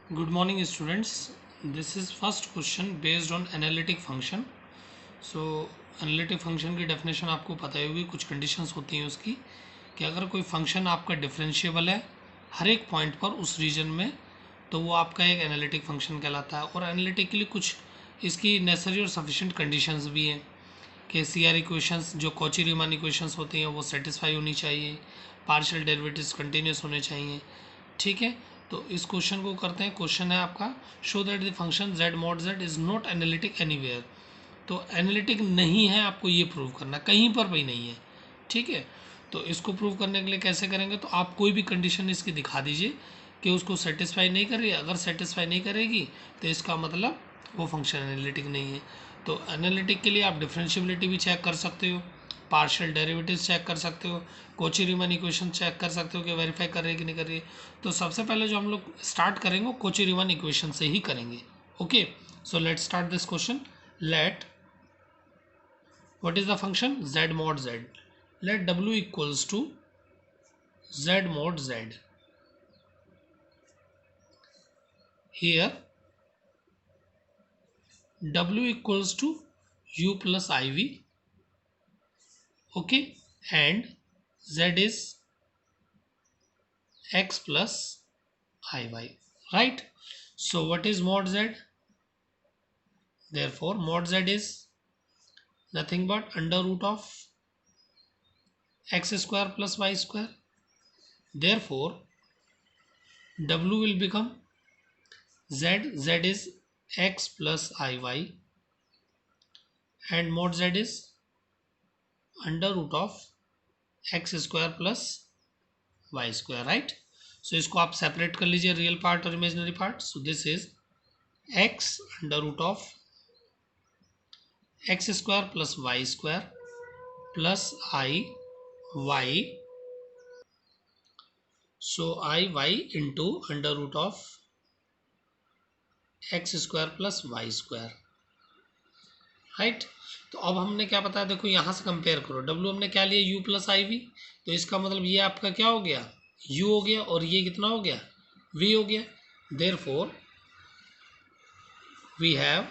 Good morning students. This is first question based on analytic function. So analytic function की definition आपको पता ही होगी, कुछ कंडीशंस होती हैं उसकी कि अगर कोई फंक्शन आपका डिफरेंशिएबल है हर एक पॉइंट पर उस रीजन में, तो वो आपका एक एनालिटिक फंक्शन कहलाता है। और एनालिटिक के लिए कुछ इसकी नेसेसरी और सफिशिएंट कंडीशंस भी हैं कि सी आर इक्वेशंस जो कॉची रीमान इक्वेशंस होती हैं वो सेटिस्फाई होनी चाहिए, पार्शियल डेरिवेटिव्स कंटिन्यूस होने चाहिए। ठीक है, तो इस क्वेश्चन को करते हैं। क्वेश्चन है आपका, show that the function z mod z is not analytic anywhere. तो एनालिटिक नहीं है, आपको ये प्रूव करना, कहीं पर भी नहीं है। ठीक है, तो इसको प्रूव करने के लिए कैसे करेंगे, तो आप कोई भी कंडीशन इसकी दिखा दीजिए कि उसको सेटिस्फाई नहीं कर रही है। अगर सेटिस्फाई नहीं करेगी तो इसका मतलब वो फंक्शन एनालिटिक नहीं है। तो एनालिटिक के लिए आप डिफरेंशियबिलिटी भी चेक कर सकते हो, पार्शियल डेरिवेटिव्स चेक कर सकते हो, कोची रीमन इक्वेशन चेक कर सकते हो कि वेरीफाई कर रही है कि नहीं कर रही है। तो सबसे पहले जो हम लोग स्टार्ट करेंगे वो कोची रीमन इक्वेशन से ही करेंगे। Okay, so let start this question. Let what is the function z mod z, let w equals to z mod z. Here w equals to u plus iv, okay, and z is x plus iy, right? So what is mod z? Therefore mod z is nothing but under root of x square plus y square. Therefore w will become z is x plus iy, and mod z is under root of x square plus Y square, right? So इसको आप separate कर लीजिए, real part और imaginary part. So this is X under root of x square plus Y square plus I Y, so I Y into under root of x square plus Y square, right? तो अब हमने क्या बताया, देखो यहाँ से compare करो, W हमने क्या लिया, यू प्लस आई वी, तो इसका मतलब ये आपका क्या हो गया, u हो गया, और ये कितना हो गया, v हो गया। Therefore we have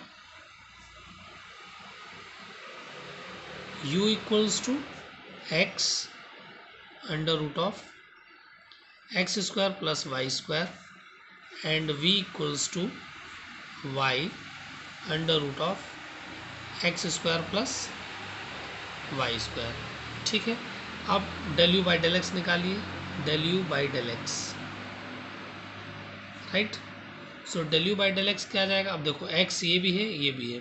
u equals to X under root of x square plus Y square and v equals to y under root of x square plus Y square. ठीक है, अब del you by del X निकालिए, del you by del X, right? So del you by del x क्या आ जाएगा, अब देखो x ये भी है ये भी है,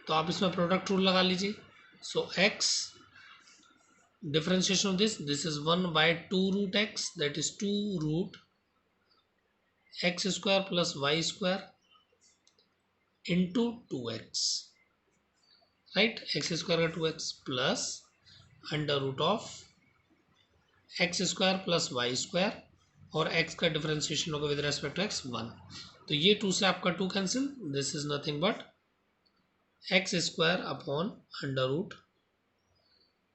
तो आप इसमें प्रोडक्ट रूल लगा लीजिए। सो x differentiation of this is 1 by 2 root x, that is 2 root x square plus y square into 2x, right? x square का 2x plus under root of x square plus Y square, और x का differentiation होगा with respect to x 1, तो ये 2 से आपका 2 cancel, this is nothing but x square upon under root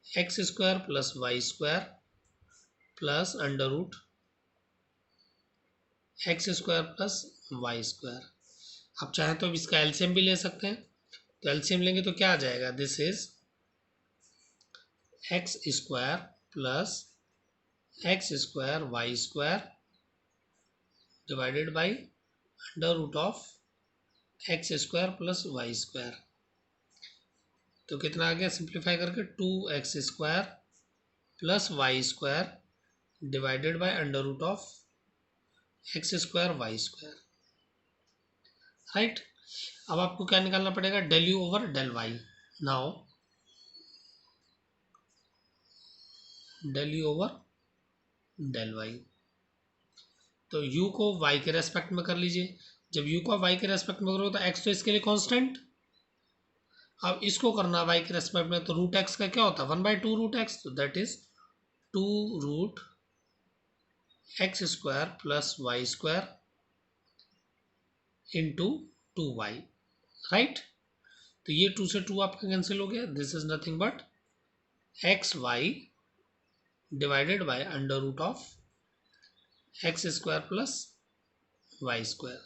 x square plus Y square plus under root x square plus Y square. आप चाहें तो इसका एलसीएम भी ले सकते हैं, तो एलसीएम लेंगे तो क्या आ जाएगा, this is x square plus x square y square divided by under root of x square plus Y square, तो कितना आ गया सिंप्लीफाई करके, 2x square plus Y square divided by under root of x square y square, right? अब आपको क्या निकालना पड़ेगा, del you over del y. Now del you over del y, तो u को y के रेस्पेक्ट में कर लीजिए। जब u को y के रेस्पेक्ट में करोगे तो x तो इसके लिए कांस्टेंट, अब इसको करना y के रेस्पेक्ट में, तो रूट x का क्या होता है, 1 बाई 2 रूट x, तो that is 2 root x square plus Y square into 2y, right? तो ये 2 से 2 आपका कैंसिल हो गया, this is nothing but x y divided by under root of x square plus Y square.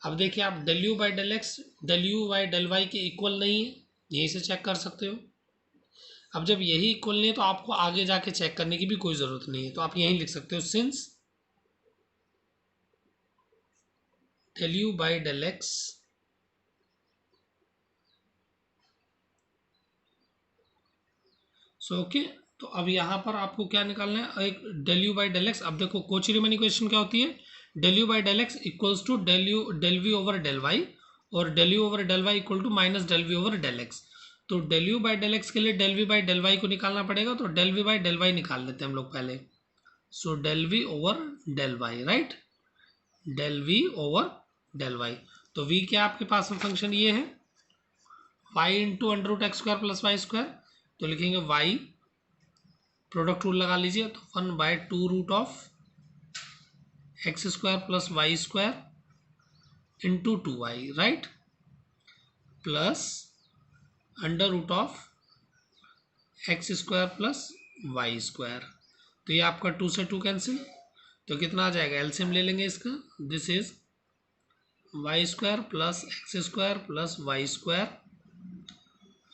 अब देखिए आप del you by del x del you by del y के इक्वल नहीं है, यहीं से चेक कर सकते हो। अब जब यही इक्वल नहीं है तो आपको आगे जाके चेक करने की भी कोई ज़रूरत नहीं है, तो आप यहीं लिख सकते हो since del you by del X okay. तो अब यहाँ पर आपको क्या निकालना है, एक del you by del X. अब देखो कोची-रीमन इक्वेशन क्या होती है, del you by del x equals to del we over del Y, और del you over del Y equal to minus del we over del X. तो del you by del X के लिए del we by del Y को निकालना पड़ेगा, तो del we by del y निकाल लेते हैं हम लोग पहले। So del we over del y, right, del we over del y. तो वी क्या आपके पास में फंक्शन ये है y into under root x square plus Y square, तो लिखेंगे वाई, प्रोडक्ट रूल लगा लीजिए, तो 1/2 root of x square plus Y square into 2y, right, plus under root of x square plus Y square. तो ये आपका 2 से 2 cancel, तो कितना आ जाएगा, एलसीएम ले लेंगे इसका, this is y square plus x square plus Y square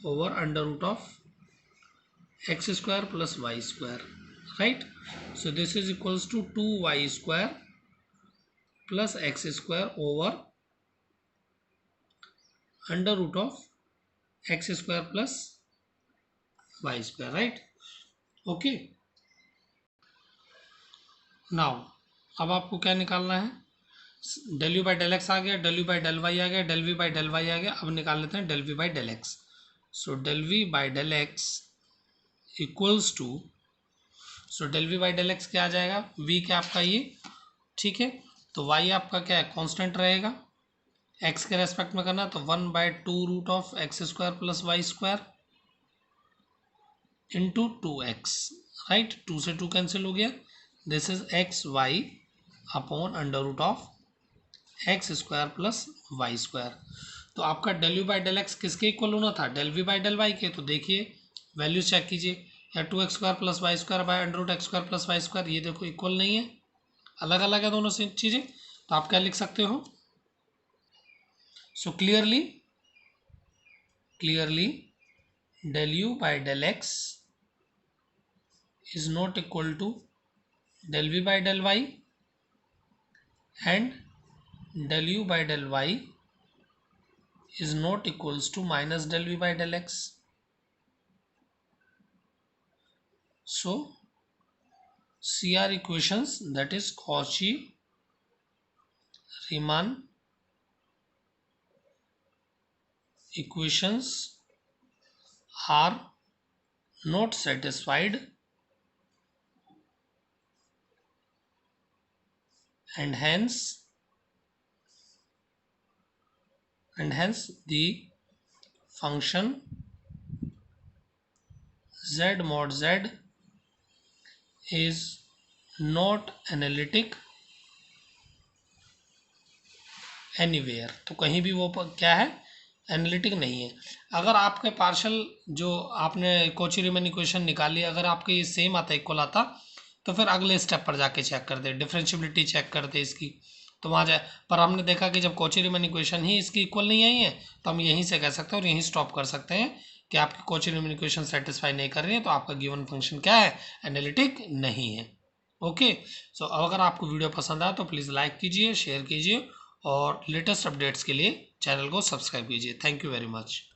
over under root of x square plus Y square, right. So this is equals to 2y square plus x square over under root of x square plus Y square, right, okay. Now अब आपको क्या निकालना है, del you by del x आ गया, del you by del y आ गया, del we by del y आ गया। अब निकाल लेते हैं del we by del x. So del we by del x equals to, so del we by del x क्या आ जाएगा, वी क्या आपका ये, ठीक है, तो वाई आपका क्या है, कांस्टेंट रहेगा, एक्स के रेस्पेक्ट में करना, तो 1/2 root of x square plus Y square into 2x, right, 2 से 2 कैंसिल हो गया, this is x y upon under root of x square plus Y square. तो आपका del you by del x किसके इक्वल होना था, del we by del y के। तो देखिए वैल्यूज चेक कीजिए, या 2x square plus Y square by under root x square plus Y square, ये देखो इक्वल नहीं है, अलग अलग है दोनों से चीज़ें। तो आप क्या लिख सकते हो, so clearly del u by del x is not equal to del v by del y, and del u by del y is not equals to minus del v by del x. So CR equations, that is Cauchy-Riemann equations, are not satisfied, and hence the function z mod z is not analytic anywhere। तो कहीं भी वो क्या है, analytic नहीं है। अगर आपके पार्शल जो आपने कोची-रीमन इक्वेशन निकाली, अगर आपके ये सेम आता, इक्वल आता, तो फिर अगले स्टेप पर जाके चेक करते, डिफरेंशियबिलिटी चेक करते इसकी, तो वहाँ जाए। पर हमने देखा कि जब कोची-रीमन इक्वेशन ही इसकी इक्वल नहीं आई है, तो हम यहीं से कह सकते हैं और यहीं स्टॉप कर सकते हैं कि आपकी कोची-रीमन इक्वेशन सेटिस्फाई नहीं कर रही है, तो आपका गिवन फंक्शन क्या है, एनालिटिक नहीं है। ओके, सो अगर आपको वीडियो पसंद आया तो प्लीज़ लाइक कीजिए, शेयर कीजिए, और लेटेस्ट अपडेट्स के लिए चैनल को सब्सक्राइब कीजिए। Thank you very much.